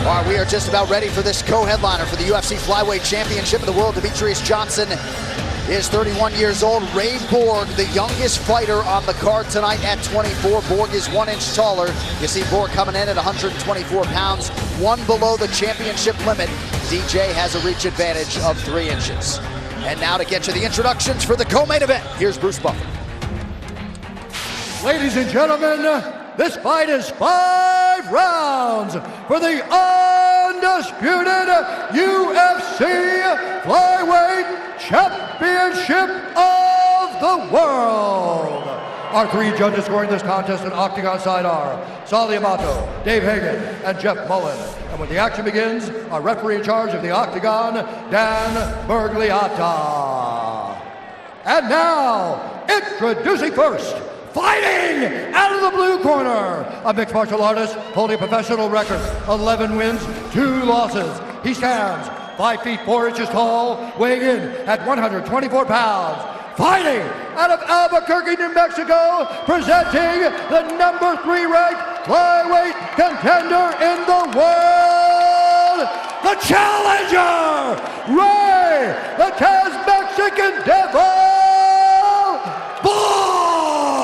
All right, we are just about ready for this co-headliner for the UFC Flyweight Championship of the world. Demetrious Johnson is 31 years old. Ray Borg, the youngest fighter on the card tonight at 24. Borg is 1 inch taller. You see Borg coming in at 124 pounds, one below the championship limit. DJ has a reach advantage of 3 inches. And now to get you the introductions for the co-main event, here's Bruce Buffer. Ladies and gentlemen, this fight is 5 rounds for the undisputed UFC Flyweight Championship of the World. Our 3 judges scoring this contest in octagon side are Sally Amato, Dave Hagan, and Jeff Mullen. And when the action begins, our referee in charge of the octagon, Dan Bergliata. And now, introducing first, fighting out of the blue corner, a mixed martial artist holding a professional record, 11 wins, 2 losses. He stands 5 feet 4 inches tall, weighing in at 124 pounds. Fighting out of Albuquerque, New Mexico, presenting the number 3 ranked flyweight contender in the world, the challenger, Ray, the Taz Mexican Devil, Borg!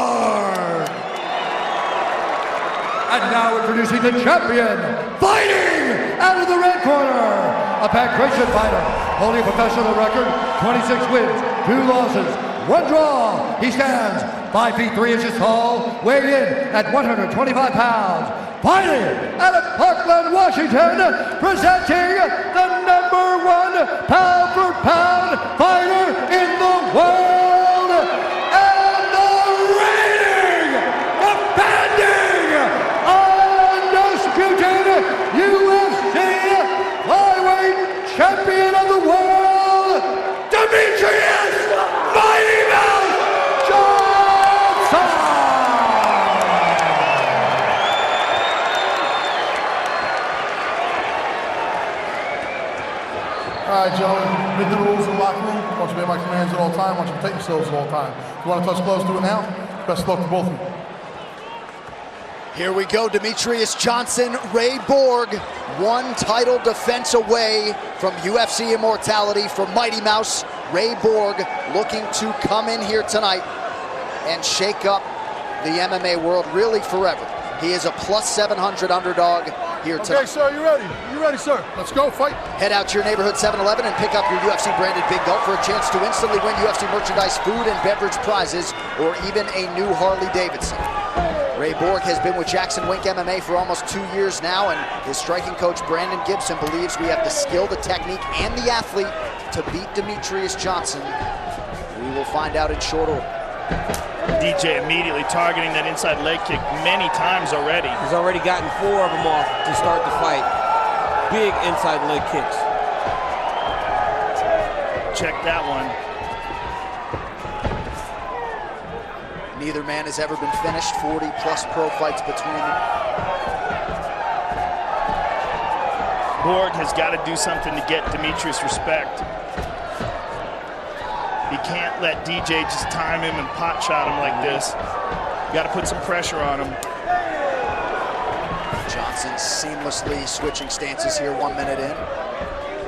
And now introducing the champion, fighting out of the red corner, a pancration fighter, holding a professional record, 26 wins, 2 losses, 1 draw. He stands 5 feet 3 inches tall, weighed in at 125 pounds. Fighting out of Parkland, Washington, presenting the number 1 pound for pound fighter in the world, and the reigning, defending, undisputed UFC Flyweight Champion of the world, Demetrious Mighty Mouse Johnson! All right, gentlemen, read the rules in the locker room. I want you to obey my commands at all times. I want you to take yourselves at all times. If you want to touch gloves, do it now. Best of luck to both of you. Here we go, Demetrious Johnson, Ray Borg, 1 title defense away from UFC immortality for Mighty Mouse. Ray Borg looking to come in here tonight and shake up the MMA world really forever. He is a plus 700 underdog here tonight. Okay, sir, you ready? You ready, sir? Let's go, fight. Head out to your neighborhood 7-Eleven and pick up your UFC branded Big Gulp for a chance to instantly win UFC merchandise, food and beverage prizes, or even a new Harley Davidson. Ray Borg has been with Jackson Wink MMA for almost 2 years now, and his striking coach Brandon Gibson believes we have the skill, the technique, and the athlete to beat Demetrious Johnson. We will find out in short order. DJ immediately targeting that inside leg kick many times already. He's already gotten 4 of them off to start the fight. Big inside leg kicks. Check that one. Neither man has ever been finished. 40-plus pro fights between them. Borg has got to do something to get Demetrious respect. He can't let DJ just time him and pot shot him like this. You got to put some pressure on him. Johnson seamlessly switching stances here 1 minute in.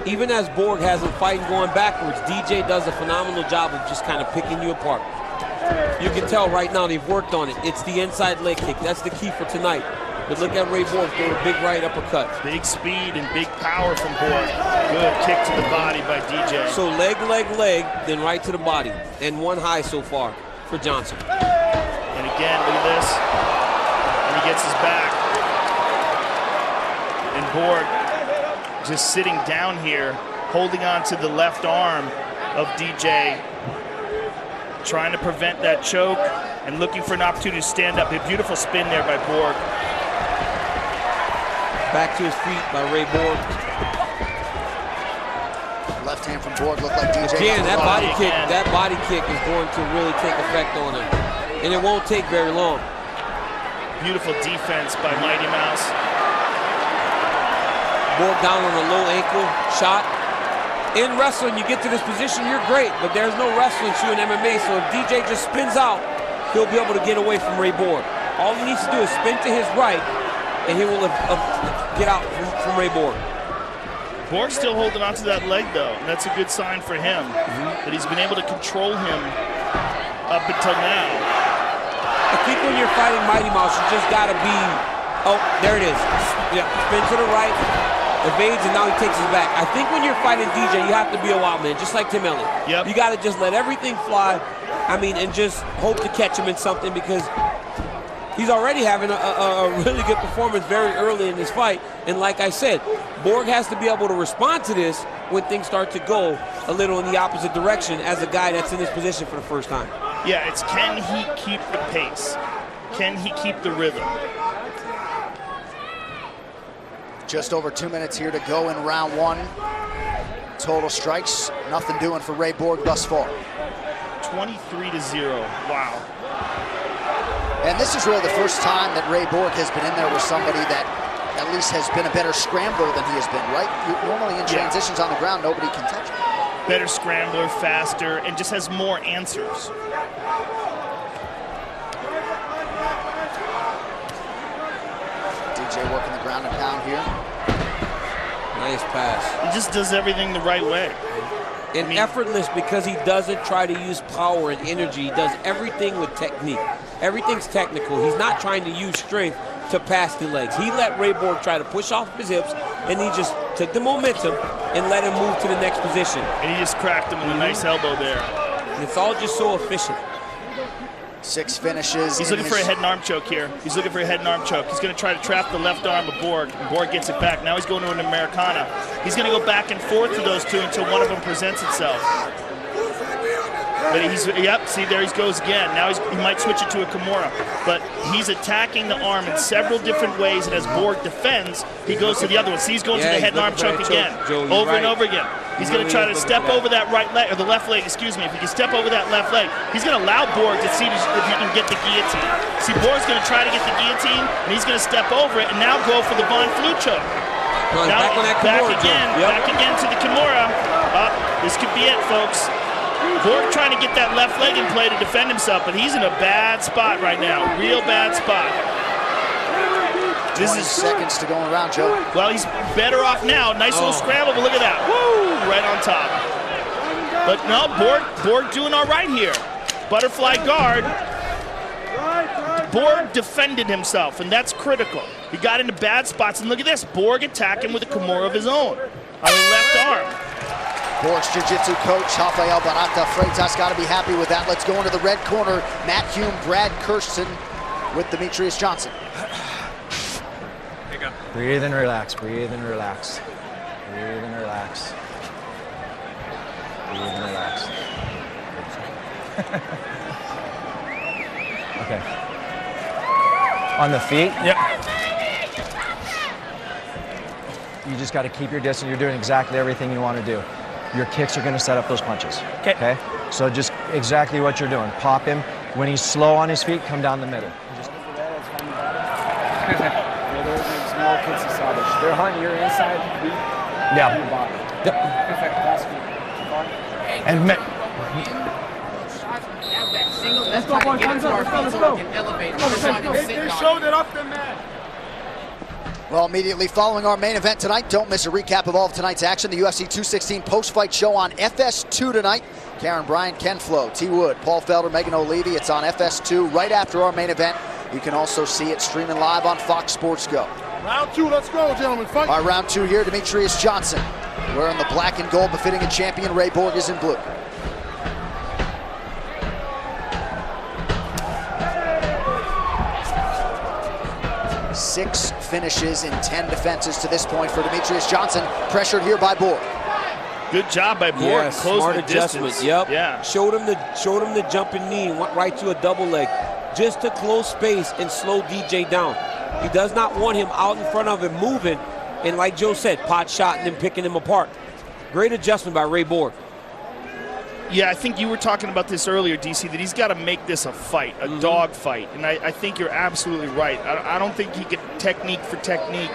Even as Borg has him fighting going backwards, DJ does a phenomenal job of just kind of picking you apart. You can tell right now they've worked on it. It's the inside leg kick. That's the key for tonight. But look at Ray Borg throw a big right uppercut. Big speed and big power from Borg. Good kick to the body by DJ. So leg, leg, leg, then right to the body. And 1 high so far for Johnson. And again, look at this. And he gets his back. And Borg just sitting down here, holding on to the left arm of DJ, trying to prevent that choke and looking for an opportunity to stand up. A beautiful spin there by Borg. Back to his feet by Ray Borg. Left hand from Borg looked like DJ. Again, that body kick is going to really take effect on him. And it won't take very long. Beautiful defense by Mighty Mouse. Borg down on a low ankle shot. In wrestling, you get to this position, you're great, but there's no wrestling shoe in MMA, so if DJ just spins out, he'll be able to get away from Ray Borg. All he needs to do is spin to his right, and he will get out from Ray Borg. Borg's still holding on to that leg, though. And that's a good sign for him, that he's been able to control him up until now. I think when you're fighting Mighty Mouse, you just got to be, oh, there it is. Yeah, spin to the right, evades, and now he takes his back. I think when you're fighting DJ, you have to be a wild man, just like Tim Elliott. Yep. You got to just let everything fly, and just hope to catch him in something, because he's already having a really good performance very early in this fight. And like I said, Borg has to be able to respond to this when things start to go a little in the opposite direction as a guy that's in this position for the first time. Yeah, it's can he keep the pace? Can he keep the rhythm? Just over 2 minutes here to go in round one. Total strikes, nothing doing for Ray Borg thus far. 23-0, wow. And this is really the first time that Ray Borg has been in there with somebody that at least has been a better scrambler than he has been, right? Normally in transitions on the ground, nobody can touch him. Better scrambler, faster, and just has more answers. DJ working the ground and pound here. Nice pass. He just does everything the right way. And effortless, because he doesn't try to use power and energy. He does everything with technique. Everything's technical. He's not trying to use strength to pass the legs. He let Ray Borg try to push off his hips, and he just took the momentum and let him move to the next position. And he just cracked him with a nice elbow there. And it's all just so efficient. 6 finishes. He's looking for a head and arm choke here. He's looking for a head and arm choke. He's going to try to trap the left arm of Borg. And Borg gets it back. Now he's going to an Americana. He's going to go back and forth to those two until one of them presents itself. But he's, yep, see, there he goes again. Now he might switch it to a Kimura. But he's attacking the arm in several different ways, and as Borg defends, he goes to the other one. See, he's going to the head and arm choke again, over and over again. He's going to try to step over that right leg, or the left leg, excuse me. If he can step over that left leg, he's going to allow Borg to see if he can get the guillotine. See, Borg's going to try to get the guillotine, and he's going to step over it and now go for the Von Flue choke. Now, back again to the Kimura. This could be it, folks. Borg trying to get that left leg in play to defend himself, but he's in a bad spot right now. Real bad spot. 20 seconds to go around, Joe. Well, he's better off now. Nice little scramble, but look at that. Woo! Right on top. But no, Borg doing all right here. Butterfly guard. Borg defended himself, and that's critical. He got into bad spots, and look at this. Borg attacking with a Kimura of his own on the left arm. Borg's jiu-jitsu coach, Rafael Barata Freitas, got to be happy with that. Let's go into the red corner. Matt Hume, Brad Kirsten with Demetrious Johnson. Breathe and relax, breathe and relax. Breathe and relax. Breathe and relax. Okay. On the feet? Yep. You just got to keep your distance. You're doing exactly everything you want to do. Your kicks are going to set up those punches. Okay? So just exactly what you're doing. Pop him. When he's slow on his feet, come down the middle. They're hunting your inside, Yeah. your body. Yep. And let's go, boys. Let's go. They showed it up the mat. Well, immediately following our main event tonight, don't miss a recap of all of tonight's action. The UFC 216 post-fight show on FS2 tonight. Karen Bryant, Ken Flo, T. Wood, Paul Felder, Megan O'Leary. It's on FS2 right after our main event. You can also see it streaming live on Fox Sports Go. Round 2, let's go, gentlemen. Fight. Our round 2 here, Demetrious Johnson. Wearing the black and gold befitting a champion. Ray Borg is in blue. Six finishes in 10 defenses to this point for Demetrious Johnson. Pressured here by Borg. Good job by Borg. Yeah, Closing smart the adjustment. distance. Yep. Yeah. Showed him the jumping knee and went right to a double leg, just to close space and slow DJ down. He does not want him out in front of him moving, and like Joe said, pot shotting and picking him apart. Great adjustment by Ray Borg. Yeah, I think you were talking about this earlier, DC, that he's got to make this a fight, a dog fight. And I think you're absolutely right. I don't think he can technique for technique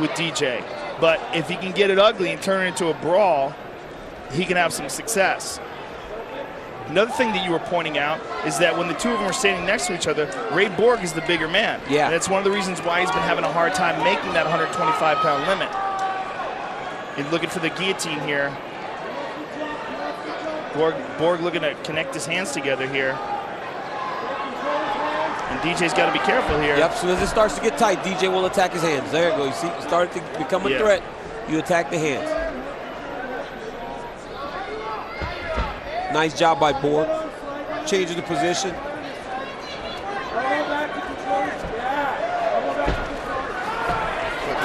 with DJ. But if he can get it ugly and turn it into a brawl, he can have some success. Another thing that you were pointing out is that when the two of them are standing next to each other, Ray Borg is the bigger man. Yeah. And that's one of the reasons why he's been having a hard time making that 125-pound limit. He's looking for the guillotine here. Borg looking to connect his hands together here. And DJ's got to be careful here. Yep, as soon as it starts to get tight, DJ will attack his hands. There you go. You see, it started to become a threat. You attack the hands. Nice job by Borg. Changing the position.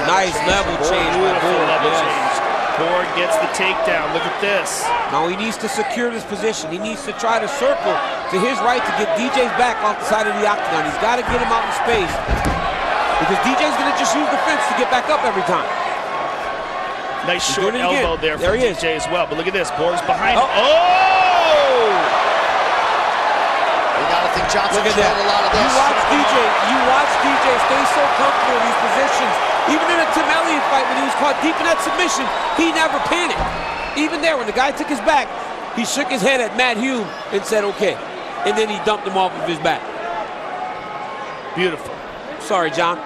Nice level change by Borg. Borg gets the takedown. Look at this. Now he needs to secure this position. He needs to try to circle to his right to get DJ's back off the side of the octagon. He's got to get him out in space because DJ's going to just use the fence to get back up every time. Nice short elbow there for DJ as well. But look at this. Borg's behind him. You got to think Johnson look at that. A lot of this. You watch DJ stay so comfortable in these positions. Even in a Tim Elliott fight, when he was caught deep in that submission, he never panicked. Even there, when the guy took his back, he shook his head at Matt Hume and said, okay. And then he dumped him off of his back. Beautiful. Sorry, John.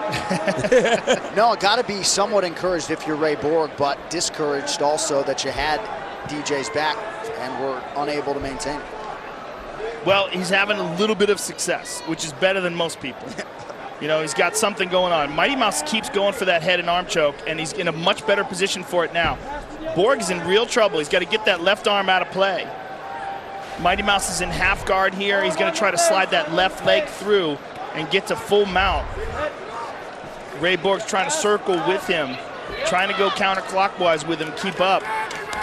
No, got to be somewhat encouraged if you're Ray Borg, but discouraged also that you had DJ's back and were unable to maintain it. Well, he's having a little bit of success, which is better than most people. You know, he's got something going on. Mighty Mouse keeps going for that head and arm choke, and he's in a much better position for it now. Borg is in real trouble. He's got to get that left arm out of play. Mighty Mouse is in half guard here. He's going to try to slide that left leg through and get to full mount. Ray Borg's trying to circle with him, trying to go counterclockwise with him, keep up.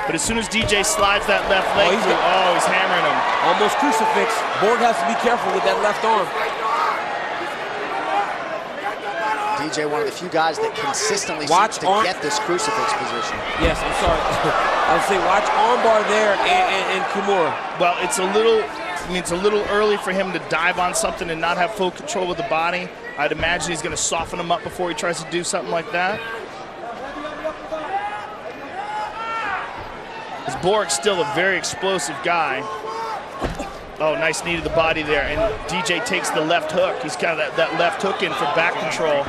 But as soon as DJ slides that left leg through, he's hammering him. Almost crucifix. Borg has to be careful with that left arm. DJ, one of the few guys that consistently seems to get this crucifix position. Yes, I'm sorry. I would say watch armbar there and Kimura. Well, it's a little early for him to dive on something and not have full control of the body. I'd imagine he's going to soften him up before he tries to do something like that. Because Borg's still a very explosive guy. Oh, nice knee to the body there, and DJ takes the left hook. He's got that left hook in for back control.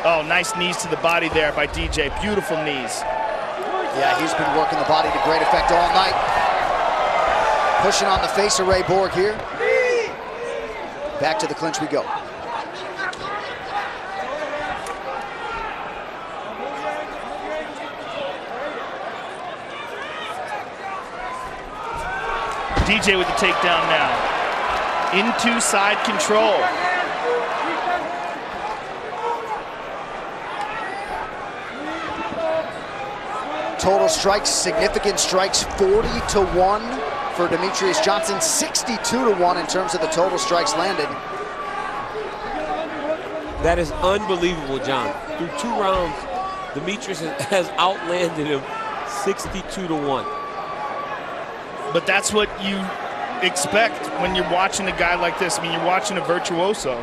Oh, nice knees to the body there by DJ. Beautiful knees. Yeah, he's been working the body to great effect all night. Pushing on the face of Ray Borg here. Back to the clinch we go. DJ with the takedown now. Into side control. Total strikes, significant strikes, 40-1 for Demetrious Johnson, 62-1 in terms of the total strikes landed. That is unbelievable, John. Through 2 rounds, Demetrious has outlanded him 62-1. But that's what you expect when you're watching a guy like this. I mean, you're watching a virtuoso.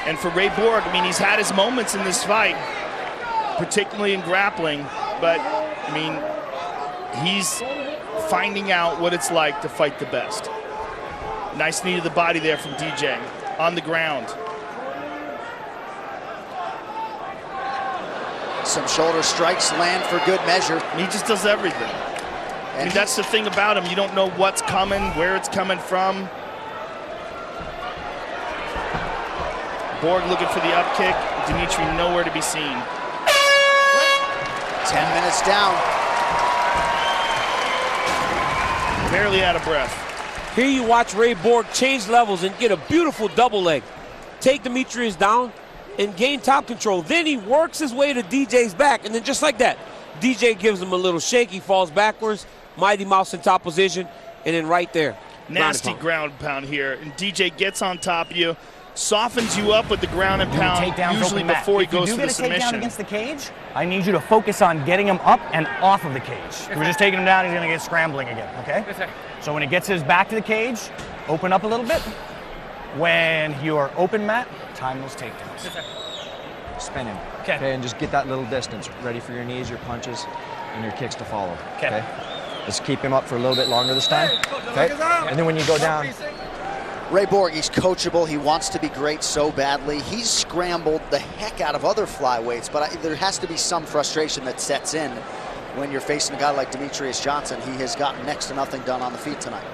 And for Ray Borg, I mean, he's had his moments in this fight, particularly in grappling. But, I mean, he's finding out what it's like to fight the best. Nice knee to the body there from DJ. On the ground. Some shoulder strikes land for good measure. He just does everything. I mean, that's the thing about him. You don't know what's coming, where it's coming from. Borg looking for the up kick. Demetrious nowhere to be seen. 10 minutes down. Barely out of breath. Here you watch Ray Borg change levels and get a beautiful double leg. Take Demetrious down and gain top control. Then he works his way to DJ's back, and then just like that, DJ gives him a little shake. He falls backwards. Mighty Mouse in top position, and then right there. Nasty ground pound here. And DJ gets on top of you, softens you up with the ground and pound, usually before he goes for the submission. If you do get a takedown against the cage, I need you to focus on getting him up and off of the cage. If we're just taking him down, he's going to get scrambling again, okay? So when he gets his back to the cage, open up a little bit. When you're open, Matt, time those takedowns. Spin him. Okay, and just get that little distance ready for your knees, your punches, and your kicks to follow. Okay. Just keep him up for a little bit longer this time. Okay. And then when you go down, Ray Borg, he's coachable. He wants to be great so badly. He's scrambled the heck out of other flyweights, but there has to be some frustration that sets in when you're facing a guy like Demetrious Johnson. He has gotten next to nothing done on the feet tonight.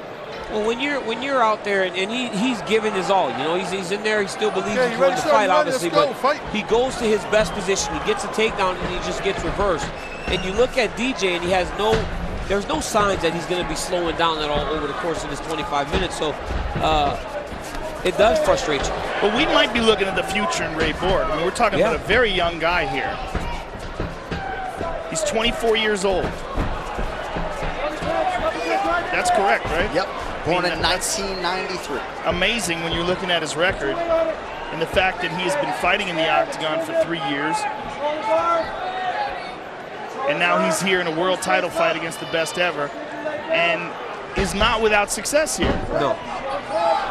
Well, when you're out there and he's giving his all, you know, he's in there. He still believes he's going to fight, obviously, but he goes to his best position. He gets a takedown and he just gets reversed. And you look at DJ and he has there's no signs that he's going to be slowing down at all over the course of this 25 minutes. So it does frustrate you. But we might be looking at the future in Ray Borg. I mean, we're talking about a very young guy here. He's 24 years old. That's correct, right? Yep. Born in 1993. Amazing when you're looking at his record and the fact that he has been fighting in the octagon for 3 years. And now he's here in a world title fight against the best ever and is not without success here. No.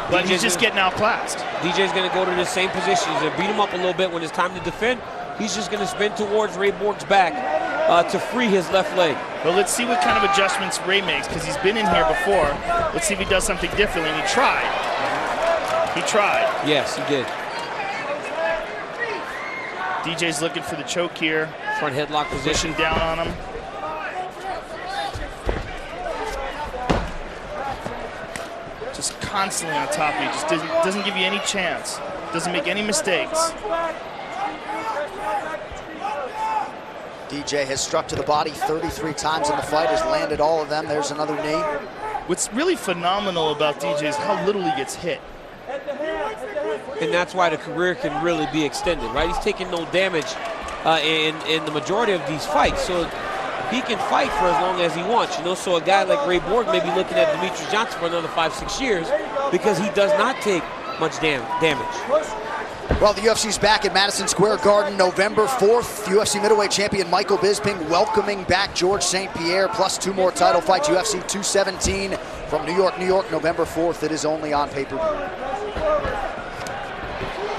But he's just getting outclassed. DJ's going to go to the same position. He's going to beat him up a little bit when it's time to defend. He's just going to spin towards Ray Borg's back to free his left leg. Well, let's see what kind of adjustments Ray makes, because he's been in here before. Let's see if he does something differently. And he tried. He tried. Yes, he did. DJ's looking for the choke here. Front headlock position. Pushing down on him. Just constantly on top of you. Just doesn't give you any chance. Doesn't make any mistakes. DJ has struck to the body 33 times in the fight, has landed all of them. There's another knee. What's really phenomenal about DJ is how little he gets hit. And that's why the career can really be extended, right? He's taking no damage in the majority of these fights. So he can fight for as long as he wants, you know? So a guy like Ray Borg may be looking at Demetrious Johnson for another 5-6 years because he does not take much damage. Well, the UFC's back at Madison Square Garden November 4th. UFC middleweight champion Michael Bisping welcoming back George St. Pierre, plus 2 more title fights. UFC 217 from New York, November 4th. It is only on pay-per-view.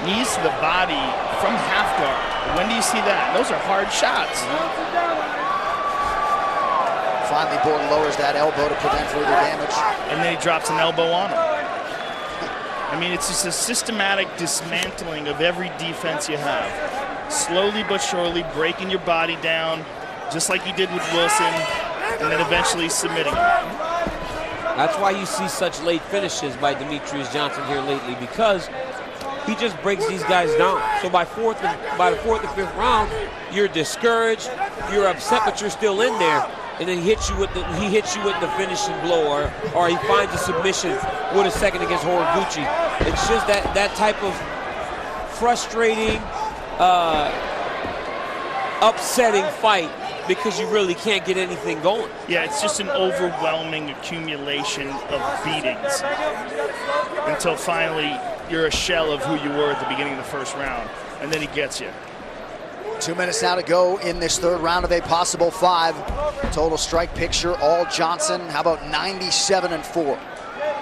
Knees to the body from half guard. When do you see that? Those are hard shots. Finally, Borg lowers that elbow to prevent further damage. And then he drops an elbow on him. I mean, it's just a systematic dismantling of every defense you have. Slowly but surely breaking your body down, just like you did with Wilson, and then eventually submitting him. That's why you see such late finishes by Demetrious Johnson here lately, because he just breaks these guys down. So by the fourth and fifth round, you're discouraged, you're upset, but you're still in there. And then he hits you with the finishing blow, or he finds a submission with a second against Horiguchi. It's just that type of frustrating, upsetting fight because you really can't get anything going. Yeah, it's just an overwhelming accumulation of beatings until finally you're a shell of who you were at the beginning of the first round, and then he gets you. 2 minutes now to go in this third round of a possible 5. Total strike picture, all Johnson. How about 97-4?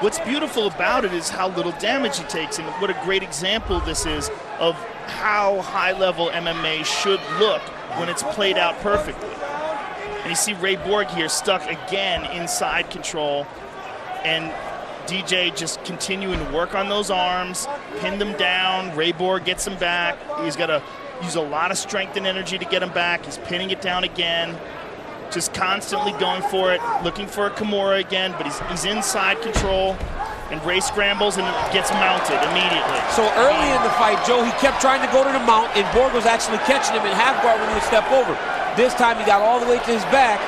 What's beautiful about it is how little damage he takes, and what a great example this is of how high-level MMA should look when it's played out perfectly. And you see Ray Borg here stuck again inside control, and DJ just continuing to work on those arms, pin them down. Ray Borg gets him back. He's got to use a lot of strength and energy to get him back. He's pinning it down again, just constantly going for it, looking for a Kimura again, but he's inside control, and Ray scrambles and gets mounted immediately. So early in the fight, Joe, he kept trying to go to the mount, and Borg was actually catching him in half guard when he would step over. This time he got all the way to his back,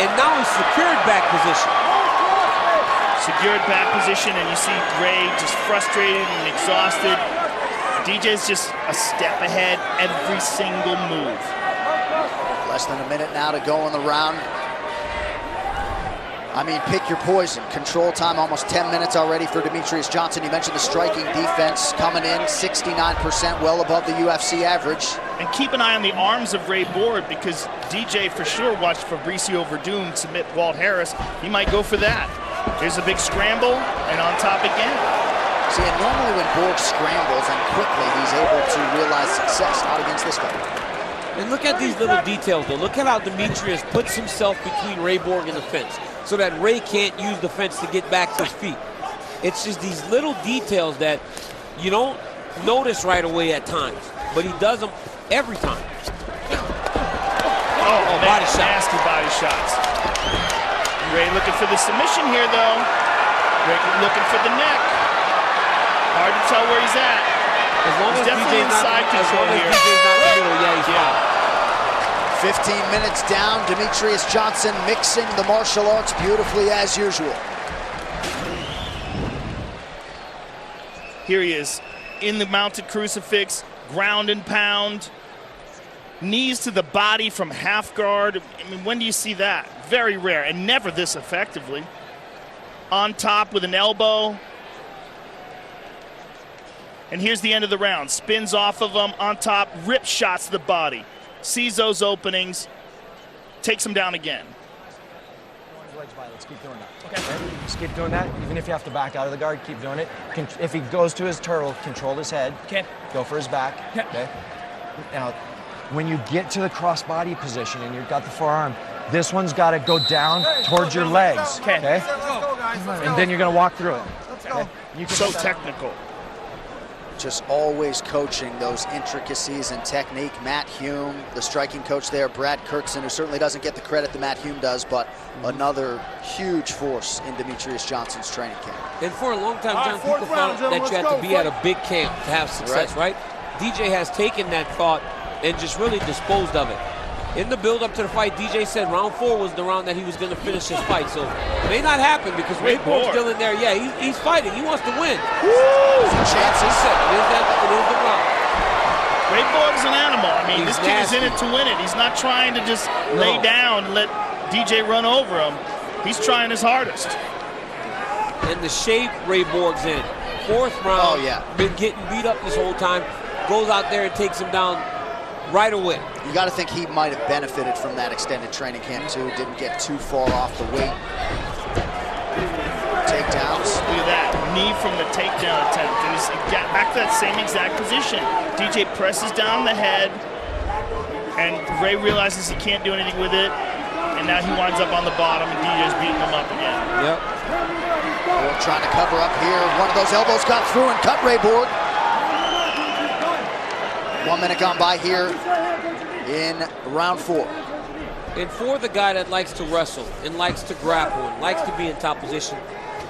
and now he's secured back position. Secured back position, and you see Ray just frustrated and exhausted. DJ's just a step ahead every single move. Less than a minute now to go in the round. I mean, pick your poison. Control time, almost 10 minutes already for Demetrious Johnson. You mentioned the striking defense coming in 69%, well above the UFC average. And keep an eye on the arms of Ray Borg, because DJ for sure watched Fabricio Verdun submit Walt Harris. He might go for that. There's a big scramble, and on top again. See, and normally when Borg scrambles and quickly, he's able to realize success, not against this guy. And look at these little details, though. Look at how Demetrious puts himself between Ray Borg and the fence so that Ray can't use the fence to get back to his feet. It's just these little details that you don't notice right away at times, but he does them every time. Oh, body shot. Nasty body shots. Ray looking for the submission here, though. Ray looking for the neck. Hard to tell where he's at. As long as definitely DJ's inside control here. DJ's not in the middle, yeah, he's fine. 15 minutes down, Demetrious Johnson mixing the martial arts beautifully as usual. Here he is in the mounted crucifix, ground and pound, knees to the body from half guard. I mean, when do you see that? Very rare, and never this effectively. On top with an elbow. And here's the end of the round. Spins off of him on top, rips shots to the body. Sees those openings, takes him down again. Let's keep doing that. Okay. Just keep doing that. Even if you have to back out of the guard, keep doing it. If he goes to his turtle, control his head. Okay. Go for his back. Okay. Now, when you get to the cross-body position and you've got the forearm, this one's got to go down towards your legs. Okay. Let's go, guys. And then you're going to walk through it. Let's go. You can So technical. Just always coaching those intricacies and technique. Matt Hume, the striking coach there, Brad Kurtzen, who certainly doesn't get the credit that Matt Hume does, but another huge force in Demetrious Johnson's training camp. And for a long time, John, people thought that you had to be at a big camp to have success, right? DJ has taken that thought and just really disposed of it. In the build-up to the fight, DJ said round 4 was the round that he was going to finish his fight. So it may not happen because Ray Borg's still in there. Yeah, he's fighting. He wants to win. Chances. He said it is the round. Ray Borg's an animal. I mean, He's this kid is in nasty. it to win it. He's not trying to just lay down and let DJ run over him. He's trying his hardest. And the shape Ray Borg's in. 4th round. Oh, yeah. Been getting beat up this whole time. Goes out there and takes him down right away. You got to think he might have benefited from that extended training camp too. Didn't get too far off the weight. Takedowns. Look at that, knee from the takedown attempt. And he's back to that same exact position. DJ presses down the head, and Ray realizes he can't do anything with it, and now he winds up on the bottom, and DJ's beating him up again. Yep. Borg trying to cover up here. One of those elbows got through and cut Ray Borg. 1 minute gone by here in round 4. And for the guy that likes to wrestle and likes to grapple and likes to be in top position,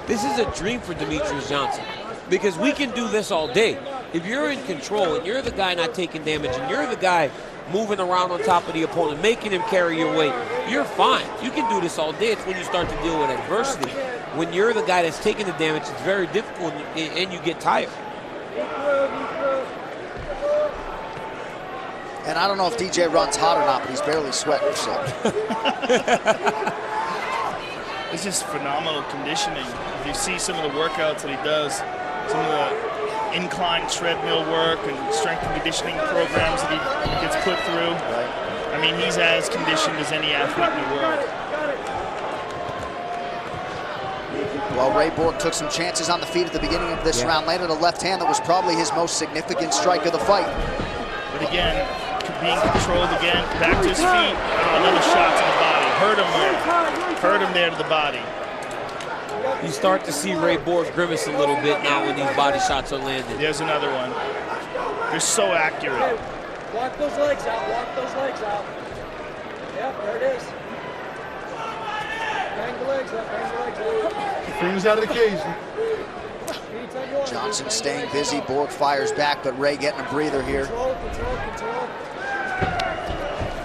this is a dream for Demetrious Johnson because we can do this all day. If you're in control and you're the guy not taking damage and you're the guy moving around on top of the opponent, making him carry your weight, you're fine. You can do this all day. It's when you start to deal with adversity. When you're the guy that's taking the damage, it's very difficult and you get tired. And I don't know if DJ runs hot or not, but he's barely sweating, so. It's just phenomenal conditioning. If you see some of the workouts that he does, some of the incline treadmill work and strength and conditioning programs that he gets put through. I mean, he's as conditioned as any athlete in the world. Well, Ray Borg took some chances on the feet at the beginning of this round, landed a left hand that was probably his most significant strike of the fight. But again, being controlled again, back to his feet. Oh, another shot to the body. Hurt him there. Hurt him there to the body. You start to see Ray Borg grimace a little bit now when these body shots are landed. There's another one. They're so accurate. Walk those legs out. Walk those legs out. Yep, there it is. Bang the legs up. Bang the legs up. Fingers out of the cage. Johnson staying busy. Borg fires back, but Ray getting a breather here. Control.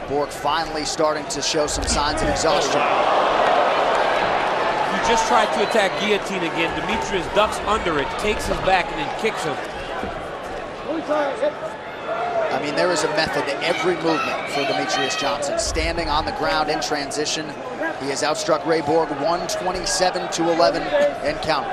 Borg finally starting to show some signs of exhaustion. He just tried to attack guillotine again. Demetrious ducks under it, takes his back, and then kicks him. I mean, there is a method to every movement for Demetrious Johnson. Standing on the ground in transition, he has outstruck Ray Borg 127-11 and counting.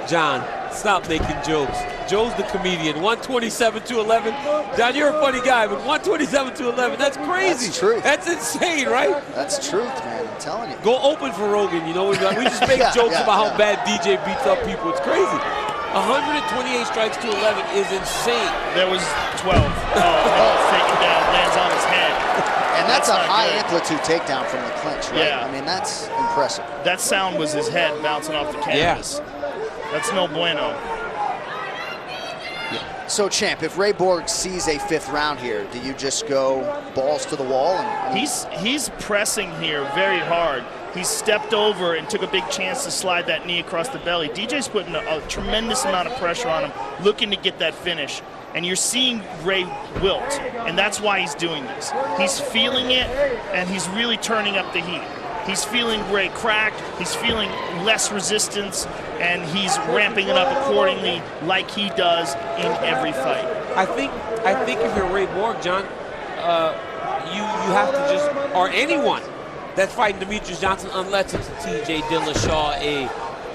John, stop making jokes. Joe's the comedian. 127-11. John, you're a funny guy, but 127-11, that's crazy. That's truth. That's insane, right? That's truth, man. I'm telling you. Go open for Rogan. You know, we just make jokes about how bad DJ beats up people. It's crazy. 128 strikes to 11 is insane. There was 12. Oh, no, take it down. Lands on his head. And that's a high amplitude takedown from the clinch, right? Yeah. I mean, that's impressive. That sound was his head bouncing off the canvas. That's no bueno. So, Champ, if Ray Borg sees a 5th round here, do you just go balls to the wall? He's pressing here very hard. He stepped over and took a big chance to slide that knee across the belly. DJ's putting a tremendous amount of pressure on him, looking to get that finish. And you're seeing Ray wilt, and that's why he's doing this. He's feeling it, and he's really turning up the heat. He's feeling Ray cracked, he's feeling less resistance, and he's ramping it up accordingly like he does in every fight. I think if you're Ray Borg, John, you have to just, or anyone that's fighting Demetrious Johnson, unless it's a TJ Dillashaw,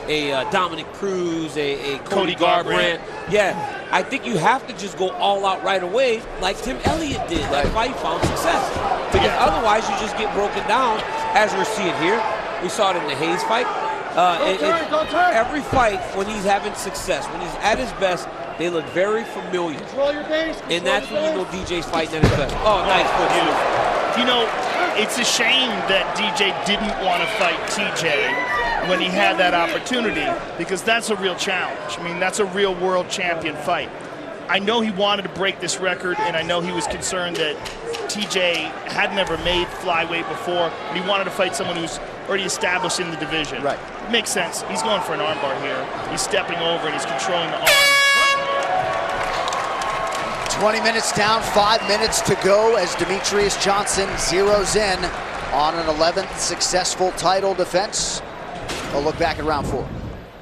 a Dominic Cruz, a Cody Garbrandt. Yeah, I think you have to just go all out right away like Tim Elliott did. That fight found success. Because otherwise you just get broken down, as we're seeing here. We saw it in the Hayes fight. Every fight, when he's having success, when he's at his best, they look very familiar. And that's when you know DJ's fighting at his best. Oh, nice foot. You know, it's a shame that DJ didn't want to fight TJ when he had that opportunity, because that's a real challenge. I mean, that's a real world champion fight. I know he wanted to break this record, and I know he was concerned that TJ had never made flyweight before, and he wanted to fight someone who's already established in the division. Right. It makes sense. He's going for an armbar here. He's stepping over and he's controlling the arm. 20 minutes down, 5 minutes to go as Demetrious Johnson zeroes in on an 11th successful title defense. A look back at round 4.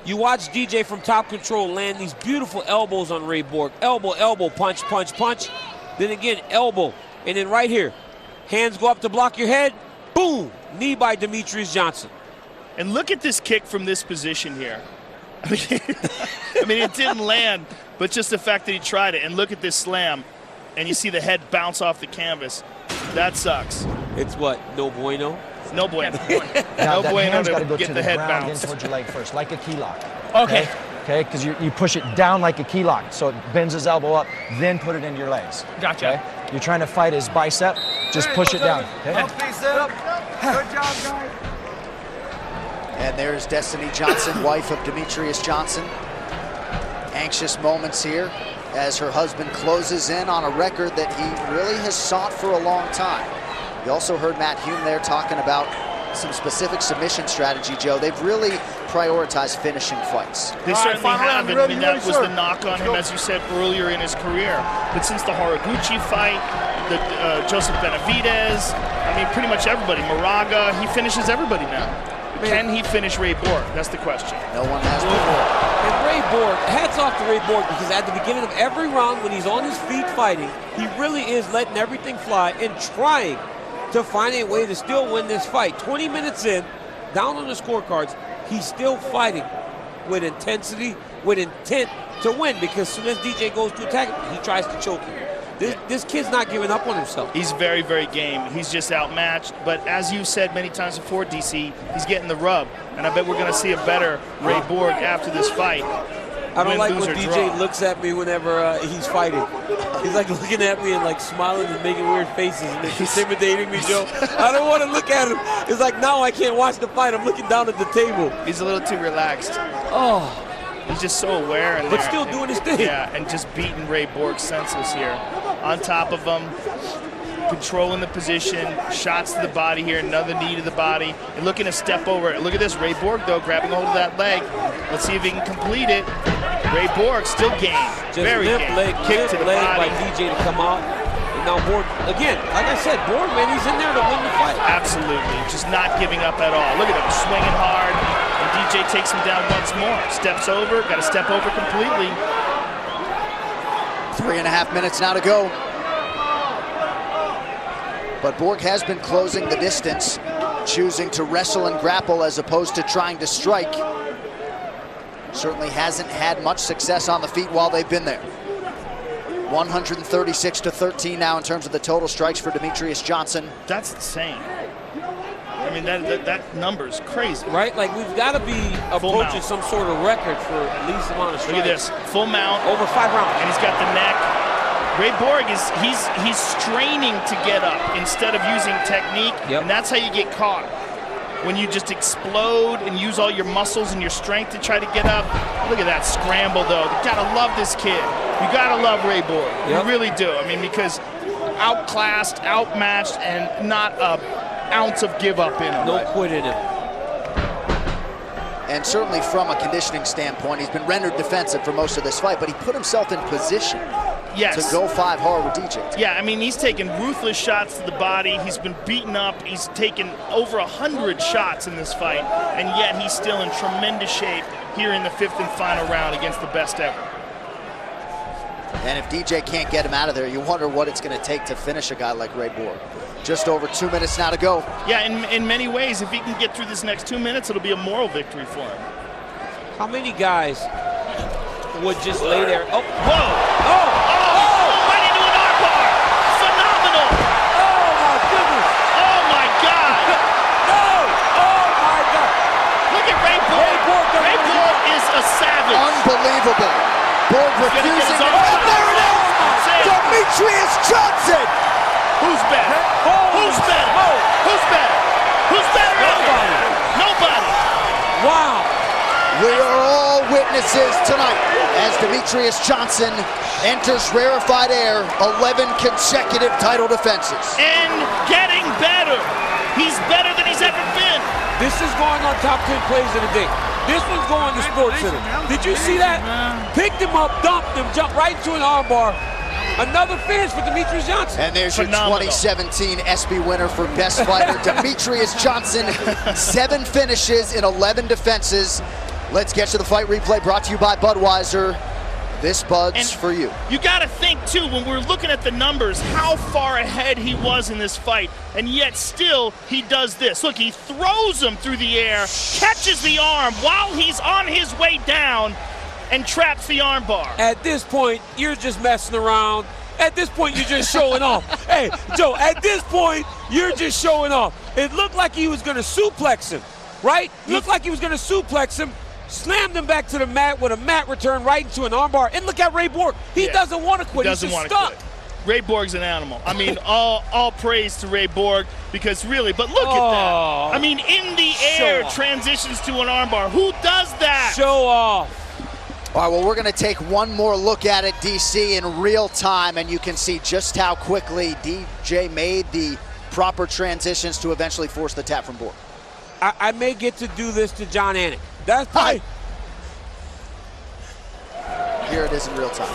You watch DJ from Top Control land these beautiful elbows on Ray Borg. Elbow, elbow, punch, punch, punch. Then again, elbow. And then right here, hands go up to block your head. Boom! Knee by Demetrious Johnson. And look at this kick from this position here. I mean, it didn't land, but just the fact that he tried it. And look at this slam. And you see the head bounce off the canvas. That sucks. It's what? No bueno? No bueno. Now, no bueno hand's to gotta go get to the head ground bounced. in towards your leg first, like a key lock. Okay. Okay, because you push it down like a key lock, so it bends his elbow up, then put it into your legs. Gotcha. Okay? You're trying to fight his bicep, just push it down. Okay? Good job, guys. And there's Destiny Johnson, wife of Demetrious Johnson. Anxious moments here as her husband closes in on a record that he really has sought for a long time. You also heard Matt Hume there talking about some specific submission strategy, Joe. They've really prioritized finishing fights. They certainly have, and I mean, that was the knock on him, as you said, earlier in his career. But since the Horiguchi fight, the Joseph Benavidez, I mean, pretty much everybody, Moraga, he finishes everybody now. Can he finish Ray Borg? That's the question. No one has before. And Ray Borg, hats off to Ray Borg, because at the beginning of every round when he's on his feet fighting, he really is letting everything fly and trying to find a way to still win this fight. 20 minutes in, down on the scorecards, he's still fighting with intensity, with intent to win, because as soon as DJ goes to attack him, he tries to choke him. This kid's not giving up on himself. He's very, very game. He's just outmatched. But as you said many times before, DC, he's getting the rub. And I bet we're going to see a better Ray Borg after this fight. I don't like when DJ looks at me whenever he's fighting. He's like looking at me and like smiling and making weird faces, and it's intimidating me, Joe. I don't want to look at him. It's like now I can't watch the fight. I'm looking down at the table. He's a little too relaxed. Oh. He's just so aware. But still doing his thing. Yeah, and just beating Ray Borg senseless here. On top of him, controlling the position, shots to the body here, another knee to the body, and looking to step over. Look at this, Ray Borg, though, grabbing hold of that leg. Let's see if he can complete it. Ray Borg still game. Just very game. Kick to the body. By DJ to come out. And now Borg, again, like I said, Borg, man, he's in there to win the fight. Absolutely. Just not giving up at all. Look at him swinging hard. And DJ takes him down once more. Steps over. Got to step over completely. 3.5 minutes now to go. But Borg has been closing the distance, choosing to wrestle and grapple as opposed to trying to strike. Certainly hasn't had much success on the feet while they've been there. 136-13 now in terms of the total strikes for Demetrious Johnson. That's insane. I mean, that number's crazy. Right? Like, we've got to be approaching some sort of record for least amount of strikes. Look at this. Full mount. Over 5 rounds. And he's got the neck. Ray Borg is he's straining to get up instead of using technique, and that's how you get caught. When you just explode and use all your muscles and your strength to try to get up. Look at that scramble, though. You gotta love this kid. You gotta love Ray Borg. You really do. I mean, because outclassed, outmatched, and not an ounce of give up in him. No quit in him. And certainly from a conditioning standpoint, he's been rendered defensive for most of this fight, but he put himself in position to go 5 hard with DJ. Yeah, I mean, he's taken ruthless shots to the body. He's been beaten up. He's taken over 100 shots in this fight, and yet he's still in tremendous shape here in the 5th and final round against the best ever. And if DJ can't get him out of there, you wonder what it's going to take to finish a guy like Ray Borg. Just over 2 minutes now to go. Yeah, in many ways, if he can get through this next 2 minutes, it'll be a moral victory for him. How many guys would just lay there? Oh, whoa! Oh! Right into an armbar! Phenomenal! Oh my goodness! Oh my God! No! Oh my God! Look at Ray Borg! Ray Borg is a savage. Unbelievable. Borg refusing. Oh, there it is! Demetrious Johnson! Who's better? Who's better? Who's better? Who's better? Nobody. Wow. We are all witnesses tonight as Demetrious Johnson enters rarefied air, 11 consecutive title defenses. And getting better. He's better than he's ever been. This is going on top 10 plays of the day. This one's going to Sports Center. Did you see that? Picked him up, dumped him, jumped right into an armbar. Another finish for Demetrious Johnson. And there's your 2017 ESPY winner for Best Fighter, Demetrious Johnson. 7 finishes in 11 defenses. Let's get to the fight replay brought to you by Budweiser. This Bud's for you. You got to think, too, when we're looking at the numbers, how far ahead he was in this fight, and yet still he does this. Look, he throws him through the air, catches the arm while he's on his way down, and traps the armbar. At this point, you're just messing around. At this point, you're just showing off. Hey, Joe, at this point, you're just showing off. It looked like he was going to suplex him, right? Looked like he was going to suplex him, slammed him back to the mat with a mat return right into an armbar. And look at Ray Borg. He doesn't want to quit. He's just stuck. Ray Borg's an animal. I mean, all praise to Ray Borg, because really, but look at that. I mean, in the air, transitions to an armbar. Who does that? Show off. All right, well, we're going to take one more look at it, DC, in real time, and you can see just how quickly DJ made the proper transitions to eventually force the tap from Borg. I may get to do this to John Anik. That's fine. Here it is in real time.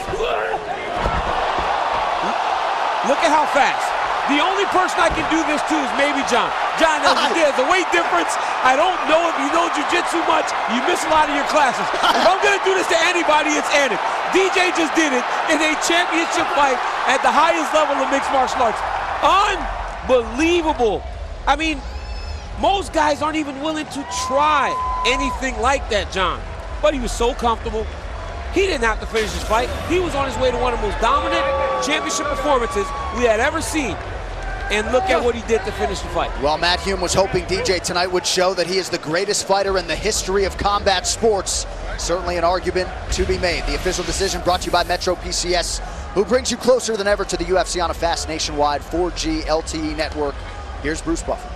Look at how fast. The only person I can do this to is maybe John. John, there's a weight difference. I don't know if you know jiu-jitsu much. You miss a lot of your classes. If I'm going to do this to anybody, it's Anik. DJ just did it in a championship fight at the highest level of mixed martial arts. Unbelievable. I mean, most guys aren't even willing to try anything like that, John. But he was so comfortable. He didn't have to finish his fight. He was on his way to one of the most dominant championship performances we had ever seen. And look at what he did to finish the fight. Well, Matt Hume was hoping DJ tonight would show that he is the greatest fighter in the history of combat sports. Certainly an argument to be made. The official decision brought to you by Metro PCS, who brings you closer than ever to the UFC on a fast nationwide 4G LTE network. Here's Bruce Buffer.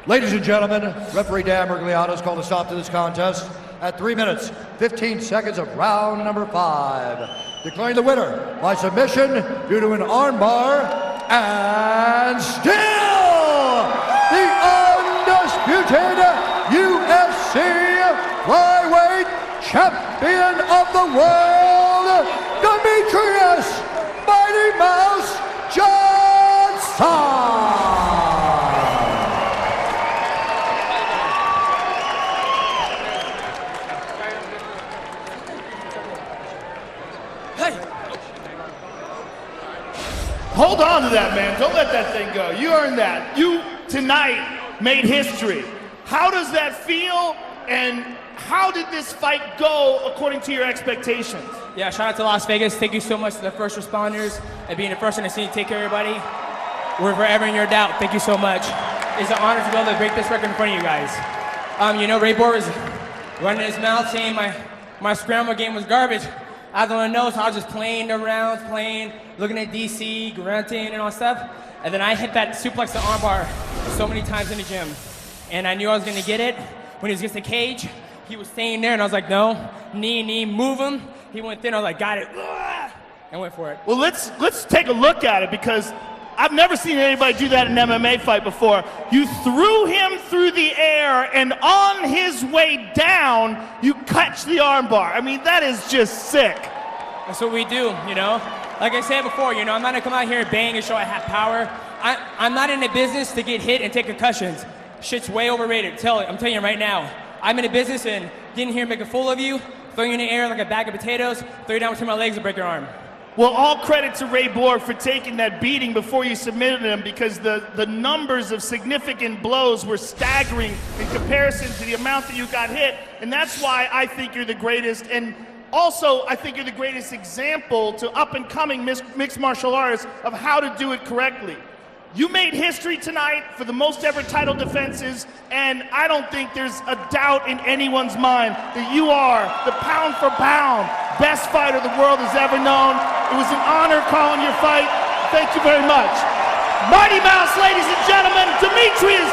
Ladies and gentlemen, referee Dan Mergliano has called a stop to this contest at 3 minutes, 15 seconds of round number 5. Declaring the winner by submission due to an armbar, and still the undisputed UFC flyweight champion of the world, Demetrious Mighty Mouse Johnson. Hold on to that, man. Don't let that thing go. You earned that. You, tonight, made history. How does that feel, and how did this fight go according to your expectations? Yeah, shout out to Las Vegas. Thank you so much to the first responders and being the first on the scene to take care of everybody. We're forever in your doubt. Thank you so much. It's an honor to be able to break this record in front of you guys. You know, Ray Borg was running his mouth saying my scramble game was garbage. I was on the nose, so I was just playing the rounds, looking at DC, grunting and all stuff. And then I hit that suplex to armbar so many times in the gym. And I knew I was gonna get it. When he was against the cage, he was staying there, and I was like, no, knee, move him. He went thin, I was like, got it, and went for it. Well, let's take a look at it, because I've never seen anybody do that in an MMA fight before. You threw him through the air, and on his way down, you catch the armbar. I mean, that is just sick. That's what we do, you know? Like I said before, you know, I'm not gonna come out here and bang and show I have power. I'm not in the business to get hit and take concussions. Shit's way overrated. I'm telling you right now. I'm in a business and getting here and make a fool of you, throw you in the air like a bag of potatoes, throw you down between my legs and break your arm. Well, all credit to Ray Borg for taking that beating before you submitted him, because the numbers of significant blows were staggering in comparison to the amount that you got hit. And that's why I think you're the greatest. And also, I think you're the greatest example to up-and-coming mixed martial artists of how to do it correctly. You made history tonight for the most ever title defenses, and I don't think there's a doubt in anyone's mind that you are the pound-for-pound best fighter the world has ever known. It was an honor calling your fight. Thank you very much. Mighty Mouse, ladies and gentlemen, Demetrious